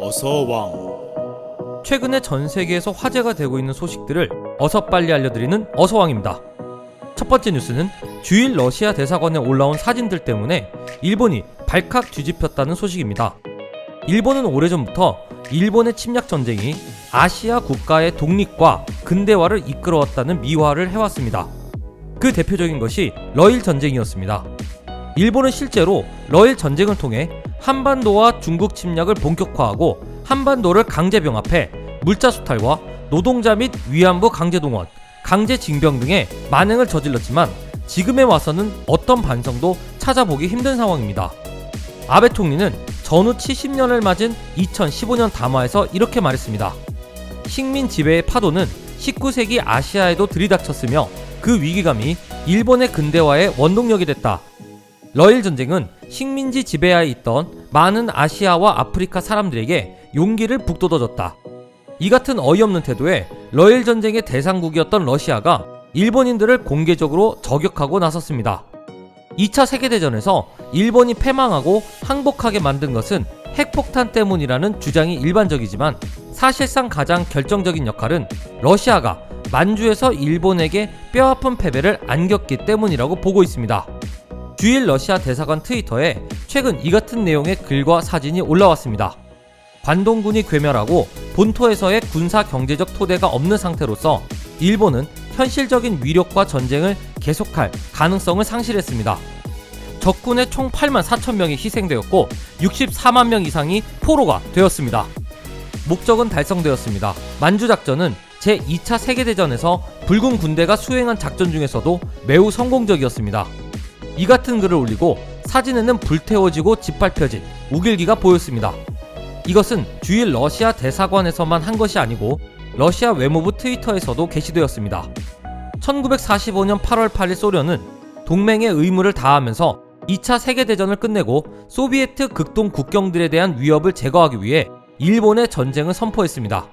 어서왕. 최근에 전 세계에서 화제가 되고 있는 소식들을 어서 빨리 알려드리는 어서왕입니다. 첫 번째 뉴스는 주일 러시아 대사관에 올라온 사진들 때문에 일본이 발칵 뒤집혔다는 소식입니다. 일본은 오래전부터 일본의 침략 전쟁이 아시아 국가의 독립과 근대화를 이끌어왔다는 미화를 해왔습니다. 그 대표적인 것이 러일 전쟁이었습니다. 일본은 실제로 러일 전쟁을 통해 한반도와 중국 침략을 본격화하고 한반도를 강제 병합해 물자 수탈과 노동자 및 위안부 강제 동원, 강제 징병 등의 만행을 저질렀지만 지금에 와서는 어떤 반성도 찾아보기 힘든 상황입니다. 아베 총리는 전후 70년을 맞은 2015년 담화에서 이렇게 말했습니다. 식민 지배의 파도는 19세기 아시아에도 들이닥쳤으며 그 위기감이 일본의 근대화의 원동력이 됐다. 러일 전쟁은 식민지 지배하에 있던 많은 아시아와 아프리카 사람들에게 용기를 북돋아줬다. 이 같은 어이없는 태도에 러일 전쟁의 대상국이었던 러시아가 일본인들을 공개적으로 저격하고 나섰습니다. 2차 세계대전에서 일본이 패망하고 항복하게 만든 것은 핵폭탄 때문이라는 주장이 일반적이지만 사실상 가장 결정적인 역할은 러시아가 만주에서 일본에게 뼈아픈 패배를 안겼기 때문이라고 보고 있습니다. 주일 러시아 대사관 트위터에 최근 이 같은 내용의 글과 사진이 올라왔습니다. 관동군이 괴멸하고 본토에서의 군사 경제적 토대가 없는 상태로서 일본은 현실적인 위력과 전쟁을 계속할 가능성을 상실했습니다. 적군의 총 8만 4천 명이 희생되었고 64만 명 이상이 포로가 되었습니다. 목적은 달성되었습니다. 만주작전은 제2차 세계대전에서 붉은 군대가 수행한 작전 중에서도 매우 성공적이었습니다. 이 같은 글을 올리고 사진에는 불태워지고 짓밟혀진 우길기가 보였습니다. 이것은 주일 러시아 대사관에서만 한 것이 아니고 러시아 외무부 트위터에서도 게시되었습니다. 1945년 8월 8일 소련은 동맹의 의무를 다하면서 2차 세계대전을 끝내고 소비에트 극동 국경들에 대한 위협을 제거하기 위해 일본의 전쟁을 선포했습니다.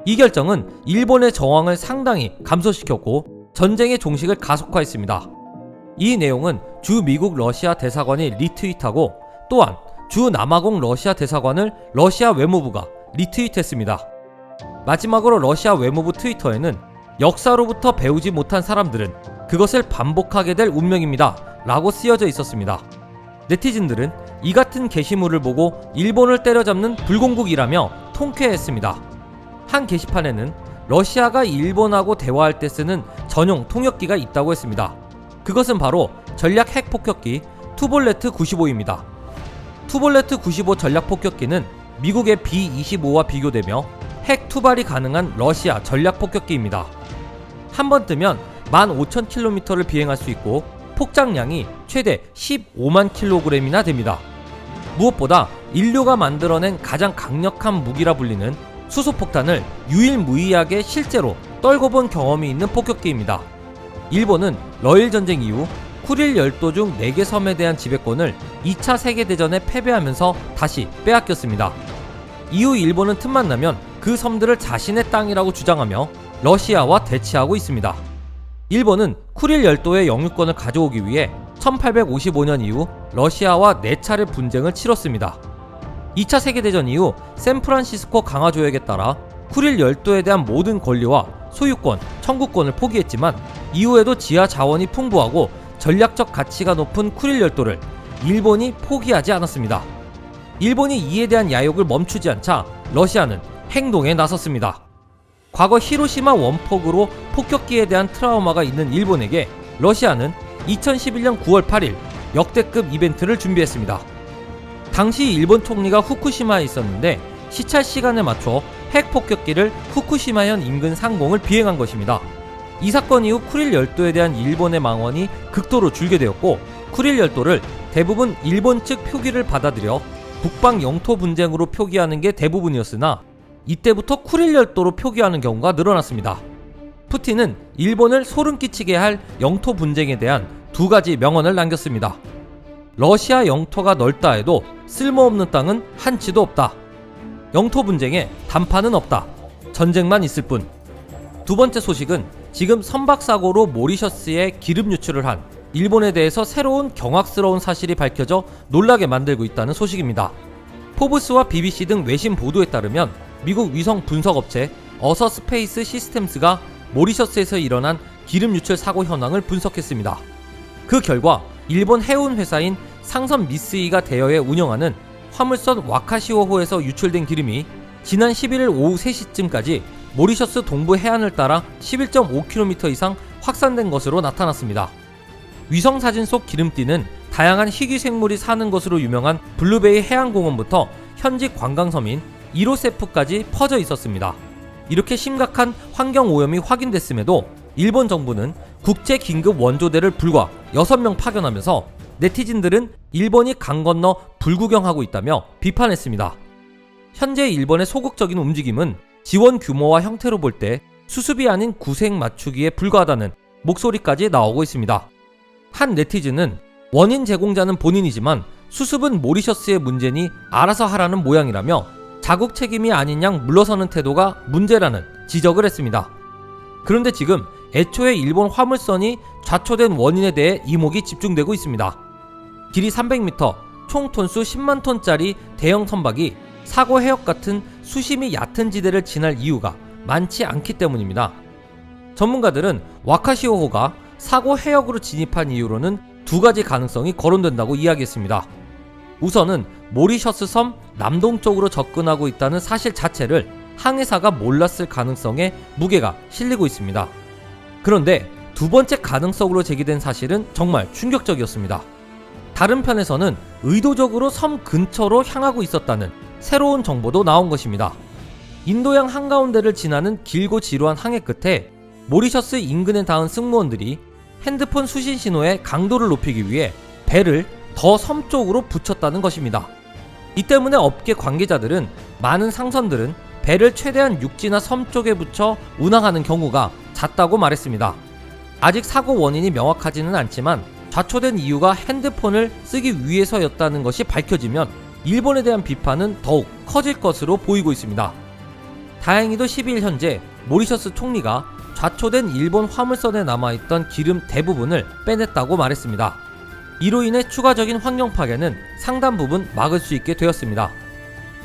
이 결정은 일본의 저항을 상당히 감소시켰고 전쟁의 종식을 가속화했습니다. 이 내용은 주 미국 러시아 대사관이 리트윗하고 또한 주 남아공 러시아 대사관을 러시아 외무부가 리트윗했습니다. 마지막으로 러시아 외무부 트위터에는 역사로부터 배우지 못한 사람들은 그것을 반복하게 될 운명입니다 라고 쓰여져 있었습니다. 네티즌들은 이 같은 게시물을 보고 일본을 때려잡는 불공국이라며 통쾌했습니다. 한 게시판에는 러시아가 일본하고 대화할 때 쓰는 전용 통역기가 있다고 했습니다. 그것은 바로 전략 핵폭격기 투볼레트 95입니다. 투볼레트 95 전략 폭격기는 미국의 B-25와 비교되며 핵 투발이 가능한 러시아 전략 폭격기입니다. 한 번 뜨면 15,000km를 비행할 수 있고 폭장량이 최대 15만 kg이나 됩니다. 무엇보다 인류가 만들어낸 가장 강력한 무기라 불리는 수소폭탄을 유일무이하게 실제로 떨궈본 경험이 있는 폭격기입니다. 일본은 러일 전쟁 이후 쿠릴 열도 중 4개 섬에 대한 지배권을 2차 세계대전에 패배하면서 다시 빼앗겼습니다. 이후 일본은 틈만 나면 그 섬들을 자신의 땅이라고 주장하며 러시아와 대치하고 있습니다. 일본은 쿠릴 열도의 영유권을 가져오기 위해 1855년 이후 러시아와 4차례 분쟁을 치렀습니다. 2차 세계대전 이후 샌프란시스코 강화 조약에 따라 쿠릴 열도에 대한 모든 권리와 소유권, 청구권을 포기했지만 이후에도 지하 자원이 풍부하고 전략적 가치가 높은 쿠릴 열도를 일본이 포기하지 않았습니다. 일본이 이에 대한 야욕을 멈추지 않자 러시아는 행동에 나섰습니다. 과거 히로시마 원폭으로 폭격기에 대한 트라우마가 있는 일본에게 러시아는 2011년 9월 8일 역대급 이벤트를 준비했습니다. 당시 일본 총리가 후쿠시마에 있었는데 시찰 시간에 맞춰 핵폭격기를 후쿠시마현 인근 상공을 비행한 것입니다. 이 사건 이후 쿠릴 열도에 대한 일본의 망언이 극도로 줄게 되었고 쿠릴 열도를 대부분 일본 측 표기를 받아들여 북방 영토 분쟁으로 표기하는 게 대부분이었으나 이때부터 쿠릴 열도로 표기하는 경우가 늘어났습니다. 푸틴은 일본을 소름 끼치게 할 영토 분쟁에 대한 2가지 명언을 남겼습니다. 러시아 영토가 넓다 해도 쓸모없는 땅은 한치도 없다. 영토 분쟁에 단판은 없다. 전쟁만 있을 뿐. 두 번째 소식은 지금 선박사고로 모리셔스에 기름 유출을 한 일본에 대해서 새로운 경악스러운 사실이 밝혀져 놀라게 만들고 있다는 소식입니다. 포브스와 BBC 등 외신 보도에 따르면 미국 위성 분석업체 어서 스페이스 시스템스가 모리셔스에서 일어난 기름 유출 사고 현황을 분석했습니다. 그 결과 일본 해운 회사인 상선 미쓰이가 대여해 운영하는 화물선 와카시오호에서 유출된 기름이 지난 11일 오후 3시쯤까지 모리셔스 동부 해안을 따라 11.5km 이상 확산된 것으로 나타났습니다. 위성사진 속 기름띠는 다양한 희귀생물이 사는 것으로 유명한 블루베이 해양공원부터 현지 관광섬인 이로세프까지 퍼져 있었습니다. 이렇게 심각한 환경오염이 확인됐음에도 일본 정부는 국제긴급 원조대를 불과 6명 파견하면서 네티즌들은 일본이 강 건너 불구경하고 있다며 비판했습니다. 현재 일본의 소극적인 움직임은 지원 규모와 형태로 볼 때 수습이 아닌 구색 맞추기에 불과하다는 목소리까지 나오고 있습니다. 한 네티즌은 원인 제공자는 본인이지만 수습은 모리셔스의 문제니 알아서 하라는 모양이라며 자국 책임이 아닌 양 물러서는 태도가 문제라는 지적을 했습니다. 그런데 지금 애초에 일본 화물선이 좌초된 원인에 대해 이목이 집중되고 있습니다. 길이 300m, 총 톤수 10만 톤짜리 대형 선박이 사고 해역 같은 수심이 얕은 지대를 지날 이유가 많지 않기 때문입니다. 전문가들은 와카시오호가 사고 해역으로 진입한 이유로는 두 가지 가능성이 거론된다고 이야기했습니다. 우선은 모리셔스 섬 남동쪽으로 접근하고 있다는 사실 자체를 항해사가 몰랐을 가능성에 무게가 실리고 있습니다. 그런데 두 번째 가능성으로 제기된 사실은 정말 충격적이었습니다. 다른 편에서는 의도적으로 섬 근처로 향하고 있었다는 새로운 정보도 나온 것입니다. 인도양 한가운데를 지나는 길고 지루한 항해 끝에 모리셔스 인근에 닿은 승무원들이 핸드폰 수신 신호의 강도를 높이기 위해 배를 더 섬 쪽으로 붙였다는 것입니다. 이 때문에 업계 관계자들은 많은 상선들은 배를 최대한 육지나 섬 쪽에 붙여 운항하는 경우가 잦다고 말했습니다. 아직 사고 원인이 명확하지는 않지만 좌초된 이유가 핸드폰을 쓰기 위해서였다는 것이 밝혀지면 일본에 대한 비판은 더욱 커질 것으로 보이고 있습니다. 다행히도 12일 현재 모리셔스 총리가 좌초된 일본 화물선에 남아있던 기름 대부분을 빼냈다고 말했습니다. 이로 인해 추가적인 환경 파괴는 상당 부분 막을 수 있게 되었습니다.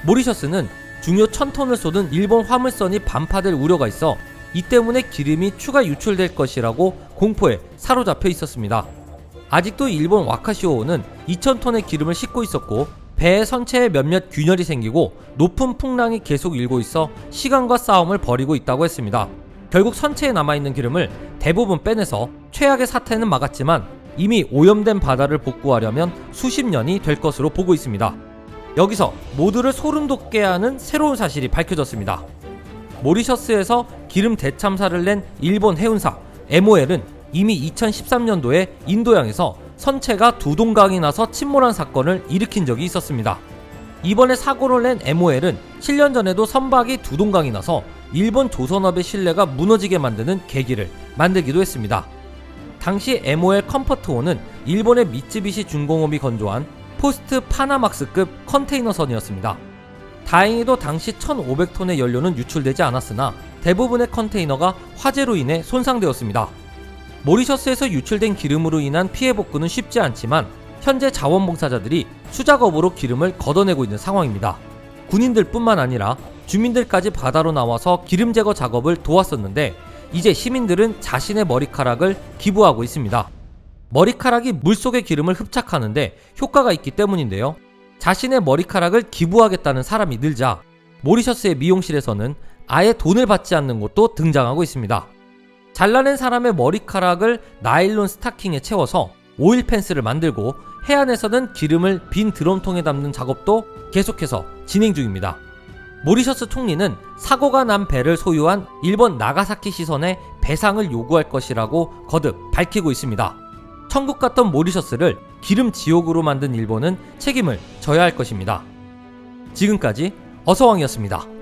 모리셔스는 중요 1000톤을 쏟은 일본 화물선이 반파될 우려가 있어 이 때문에 기름이 추가 유출될 것이라고 공포에 사로잡혀 있었습니다. 아직도 일본 와카시오호는 2000톤의 기름을 싣고 있었고 배의 선체에 몇몇 균열이 생기고 높은 풍랑이 계속 일고 있어 시간과 싸움을 벌이고 있다고 했습니다. 결국 선체에 남아있는 기름을 대부분 빼내서 최악의 사태는 막았지만 이미 오염된 바다를 복구하려면 수십 년이 될 것으로 보고 있습니다. 여기서 모두를 소름 돋게 하는 새로운 사실이 밝혀졌습니다. 모리셔스에서 기름 대참사를 낸 일본 해운사 MOL은 이미 2013년도에 인도양에서 선체가 두 동강이 나서 침몰한 사건을 일으킨 적이 있었습니다. 이번에 사고를 낸 MOL은 7년 전에도 선박이 두 동강이 나서 일본 조선업의 신뢰가 무너지게 만드는 계기를 만들기도 했습니다. 당시 MOL 컴포트1은 일본의 미쯔비시 중공업이 건조한 포스트 파나막스급 컨테이너선이었습니다. 다행히도 당시 1500톤의 연료는 유출되지 않았으나 대부분의 컨테이너가 화재로 인해 손상되었습니다. 모리셔스에서 유출된 기름으로 인한 피해 복구는 쉽지 않지만 현재 자원봉사자들이 수작업으로 기름을 걷어내고 있는 상황입니다. 군인들뿐만 아니라 주민들까지 바다로 나와서 기름 제거 작업을 도왔었는데 이제 시민들은 자신의 머리카락을 기부하고 있습니다. 머리카락이 물속의 기름을 흡착하는데 효과가 있기 때문인데요. 자신의 머리카락을 기부하겠다는 사람이 늘자 모리셔스의 미용실에서는 아예 돈을 받지 않는 곳도 등장하고 있습니다. 잘라낸 사람의 머리카락을 나일론 스타킹에 채워서 오일 펜스를 만들고 해안에서는 기름을 빈 드럼통에 담는 작업도 계속해서 진행 중입니다. 모리셔스 총리는 사고가 난 배를 소유한 일본 나가사키 시선에 배상을 요구할 것이라고 거듭 밝히고 있습니다. 천국 같던 모리셔스를 기름 지옥으로 만든 일본은 책임을 져야 할 것입니다. 지금까지 어서왕이었습니다.